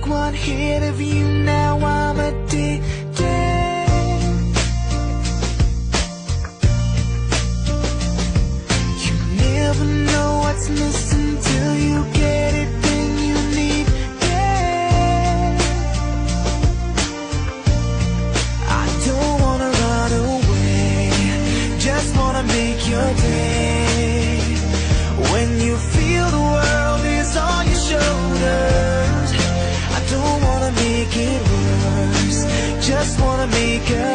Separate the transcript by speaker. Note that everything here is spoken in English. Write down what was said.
Speaker 1: one hit of you, now I'm addicted. You never know what's missing till you get it, then you need it. I don't wanna run away, just wanna make your day. When you feel the world is on your shoulders, I don't wanna make it worse, just wanna make a